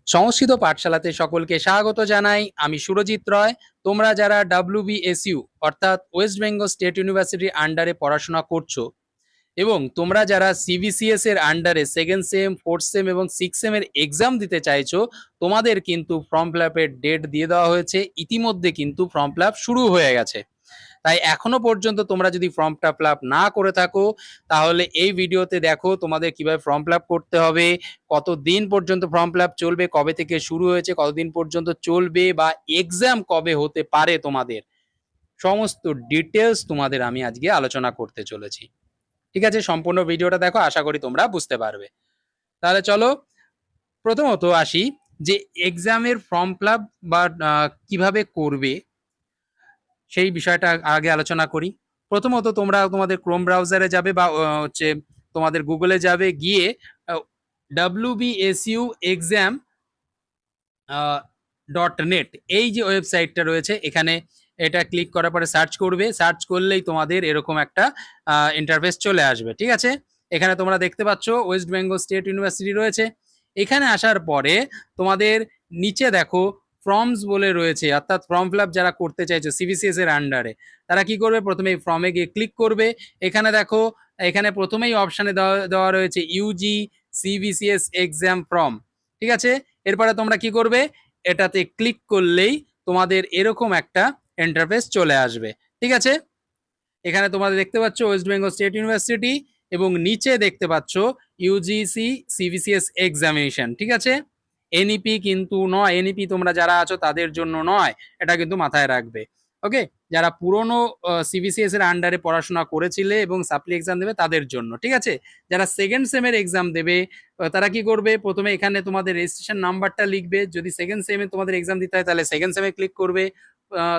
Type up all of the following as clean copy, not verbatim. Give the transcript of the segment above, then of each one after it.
সংস্কৃত পাঠশালাতে সকলকে স্বাগত জানাই। আমি সুরজিৎ রয়। তোমরা যারা WBSU অর্থাৎ ওয়েস্ট বেঙ্গল স্টেট ইউনিভার্সিটির আন্ডারে পড়াশোনা করছো এবং তোমরা যারা CBCS এর আন্ডারে সেকেন্ড সেম, ফোর্থ সেম এবং সিক্স সেমের এক্সাম দিতে চাইছো, তোমাদের কিন্তু ফর্ম ফিল আপের ডেট দিয়ে দেওয়া হয়েছে। ইতিমধ্যে কিন্তু ফর্ম ফিল আপ শুরু হয়ে গেছে। তাই এখনো পর্যন্ত তোমরা যদি ফর্মটা ফিল আপ না করে থাকো, তাহলে এই ভিডিওতে দেখো তোমাদের কিভাবে ফর্ম ফিল আপ করতে হবে, কতদিন পর্যন্ত ফর্ম ফিল আপ চলবে, কবে থেকে শুরু হয়েছে, কতদিন পর্যন্ত চলবে, বা এক্সাম কবে হতে পারে তোমাদের, সমস্ত ডিটেলস তোমাদের আমি আজকে আলোচনা করতে চলেছি। ঠিক আছে, সম্পূর্ণ ভিডিওটা দেখো, আশা করি তোমরা বুঝতে পারবে। তাহলে চলো প্রথমত আসি যে এক্সামের ফর্ম ফিল আপ বা কিভাবে করবে সেই বিষয়টা আগে আলোচনা করি। প্রথমত তোমরা তোমাদের ক্রোম ব্রাউজারে যাবে বা হচ্ছে তোমাদের গুগলে যাবে, গিয়ে WBSU এক্সাম .net এই যে ওয়েবসাইটটা রয়েছে, এখানে এটা ক্লিক করার পরে সার্চ করবে। সার্চ করলেই তোমাদের এরকম একটা ইন্টারফেস চলে আসবে। ঠিক আছে, এখানে তোমরা দেখতে পাচ্ছ ওয়েস্ট বেঙ্গল স্টেট ইউনিভার্সিটি রয়েছে। এখানে আসার পরে তোমাদের নিচে দেখো ফর্মস বলে রয়েছে, অর্থাৎ ফর্ম ফিল আপ যারা করতে চাইছো CBCS এর আন্ডারে, তারা কি করবে, প্রথমে এই ফর্মে গিয়ে ক্লিক করবে। এখানে দেখো, এখানে প্রথমেই অপশানে দেওয়া রয়েছে UG CBCS এক্সাম ফর্ম। ঠিক আছে, এরপরে তোমরা কি করবে, এটাতে ক্লিক করলেই তোমাদের এরকম একটা ইন্টারফেস চলে আসবে। ঠিক আছে, এখানে তোমাদের দেখতে পাচ্ছ ওয়েস্ট বেঙ্গল স্টেট ইউনিভার্সিটি এবং নিচে দেখতে পাচ্ছ UGC CBCS এক্সামিনেশন। ঠিক আছে, NEP কিন্তু নয়, NEP তোমরা যারা আছো তাদের জন্য নয়, এটা কিন্তু মাথায় রাখবে। ওকে, যারা পুরনো CBCS এর আন্ডারে পড়াশোনা করেছিলে এবং সাপ্লি এক্সাম দেবে তাদের জন্য। ঠিক আছে, যারা সেকেন্ড সেমের এক্সাম দেবে তারা কি করবে, প্রথমে এখানে তোমাদের রেজিস্ট্রেশন নাম্বারটা লিখবে। যদি সেকেন্ড সেমে তোমাদের এক্সাম দিতে হয় তাহলে সেকেন্ড সেমে ক্লিক করবে।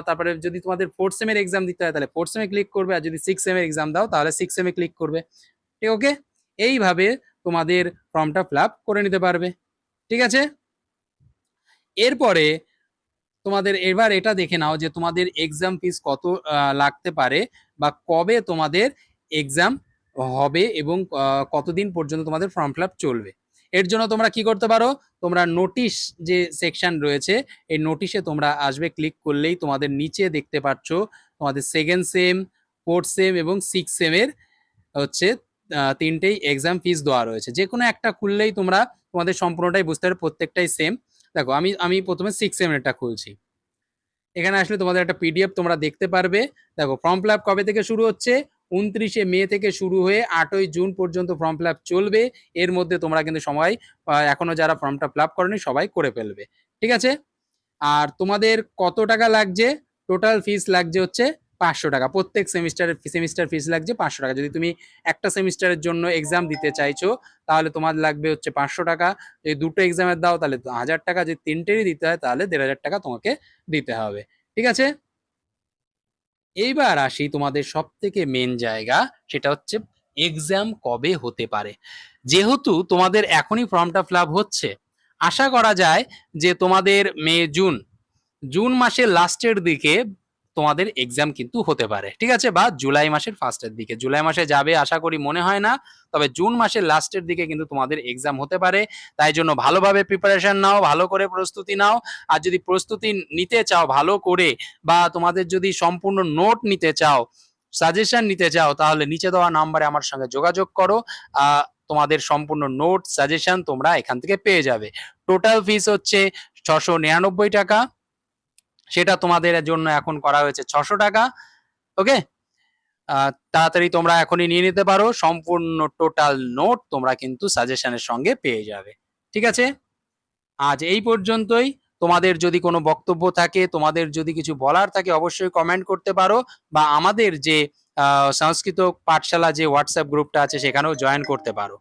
তারপরে যদি তোমাদের ফোর্থ সেমের এক্সাম দিতে হয় তাহলে ফোর্থ সেমে ক্লিক করবে, আর যদি সিক্স সেমের এক্সাম দাও তাহলে সিক্স সেমে ক্লিক করবে। ঠিক, ওকে, এইভাবে তোমাদের ফর্মটা ফিল আপ করে নিতে পারবে। ঠিক আছে, এরপরে তোমাদের এবার এটা দেখে নাও যে তোমাদের এক্সাম ফিস কত লাগতে পারে, বা কবে তোমাদের এক্সাম হবে এবং কতদিন পর্যন্ত তোমাদের ফর্ম ফিল আপ চলবে। এর জন্য তোমরা কি করতে পারো, তোমরা নোটিশ যে সেকশন রয়েছে এই নোটিশে তোমরা আসবে। ক্লিক করলেই তোমাদের নিচে দেখতে পাচ্ছ তোমাদের সেকেন্ড সেম, ফোর্থ সেম এবং সিক্স সেমের হচ্ছে তিনটেই এক্সাম ফিস দেওয়া রয়েছে। যে কোনো একটা খুললেই তোমরা তোমাদের সম্পূর্ণটাই বুঝতে পারবে, প্রত্যেকটাই সেম। দেখো আমি প্রথমে সিক্স সেমেরটা খুলছি। এখানে আসলে তোমাদের একটা PDF তোমরা দেখতে পারবে। দেখো ফর্ম ফিল আপ কবে থেকে শুরু হচ্ছে, 29শে মে থেকে শুরু হয়ে 8ই জুন পর্যন্ত ফর্ম ফিল আপ চলবে। এর মধ্যে তোমরা কিন্তু সময় এখনো যারা ফর্মটা ফিল আপ করেনি সবাই করে ফেলবে। ঠিক আছে, আর তোমাদের কত টাকা লাগছে, টোটাল ফিস লাগছে হচ্ছে 500 টাকা। প্রত্যেক সেমিস্টার ফিস লাগছে 500 টাকা। যদি তুমি একটা সেমিস্টারের জন্য এক্সাম দিতে চাইছো তাহলে তোমার লাগবে হচ্ছে 500 টাকা। যদি দুটো এক্সামের দাও তাহলে 1000 টাকা, যদি তিনটেরই দিতে হয় তাহলে 1500 টাকা তোমাকে দিতে হবে। ঠিক আছে, এইবার আসি তোমাদের সব থেকে মেন জায়গা, সেটা হচ্ছে এক্সাম কবে হতে পারে। যেহেতু তোমাদের এখনই ফর্মটা ফিল আপ হচ্ছে, আশা করা যায় যে তোমাদের মে জুন জুন মাসের লাস্টের দিকে তোমাদের এক্সাম কিন্তু হতে পারে। ঠিক আছে, বা জুলাই মাসের ফার্স্টের দিকে। জুলাই মাসে যাবে আশা করি মনে হয় না, তবে জুন মাসের লাস্টের দিকে কিন্তু তোমাদের এক্সাম হতে পারে। তাই জন্য ভালোভাবে প্রিপারেশন নাও, ভালো করে প্রস্তুতি নাও। আর যদি প্রস্তুতি নিতে চাও ভালো করে, বা তোমাদের যদি সম্পূর্ণ নোট নিতে চাও, সাজেশন নিতে চাও, তাহলে নিচে দেওয়া নাম্বারে আমার সঙ্গে যোগাযোগ করো। তোমাদের সম্পূর্ণ নোট সাজেশন তোমরা এখান থেকে পেয়ে যাবে। টোটাল ফিস হচ্ছে 699 টাকা, সেটা তোমাদের জন্য এখন করা হয়েছে 600 টাকা। ওকে, তাড়াতাড়ি তোমরা এখনই নিয়ে নিতে পারো। সম্পূর্ণ টোটাল নোট তোমরা কিন্তু সাজেশনের সঙ্গে পেয়ে যাবে। ঠিক আছে, আজ এই পর্যন্তই। তোমাদের যদি কোনো বক্তব্য থাকে, তোমাদের যদি কিছু বলার থাকে, অবশ্যই কমেন্ট করতে পারো, বা আমাদের যে সংস্কৃত পাঠশালা যে হোয়াটসঅ্যাপ গ্রুপটা আছে সেখানেও জয়েন করতে পারো।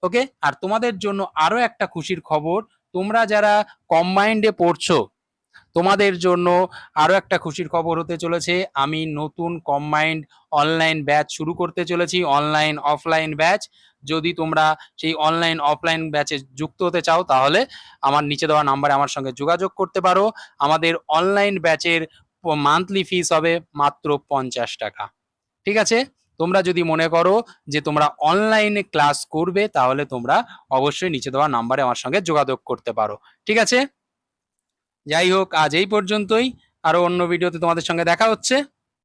ওকে, আর তোমাদের জন্য আরো একটা খুশির খবর, তোমরা যারা কম্বাইন্ডে পড়ছো তোমাদের জন্য আরো একটা খুশির খবর হতে চলেছে। আমি নতুন কম্বাইন্ড অনলাইন ব্যাচ শুরু করতে চলেছি, অনলাইন অফলাইন ব্যাচ। যদি তোমরা সেই অনলাইন অফলাইন ব্যাচে যুক্ত হতে চাও তাহলে আমার নিচে দেওয়া নাম্বারে আমার সঙ্গে যোগাযোগ করতে পারো। আমাদের অনলাইন ব্যাচের মান্থলি ফিস হবে মাত্র 50 টাকা। ঠিক আছে, তোমরা যদি মনে করো যে তোমরা অনলাইনে ক্লাস করবে তাহলে তোমরা অবশ্যই নিচে দেওয়া নাম্বারে আমার সঙ্গে যোগাযোগ করতে পারো। ঠিক আছে, যাই হোক আজ এই পর্যন্তই, আরো অন্য ভিডিওতে তোমাদের সঙ্গে দেখা হচ্ছে।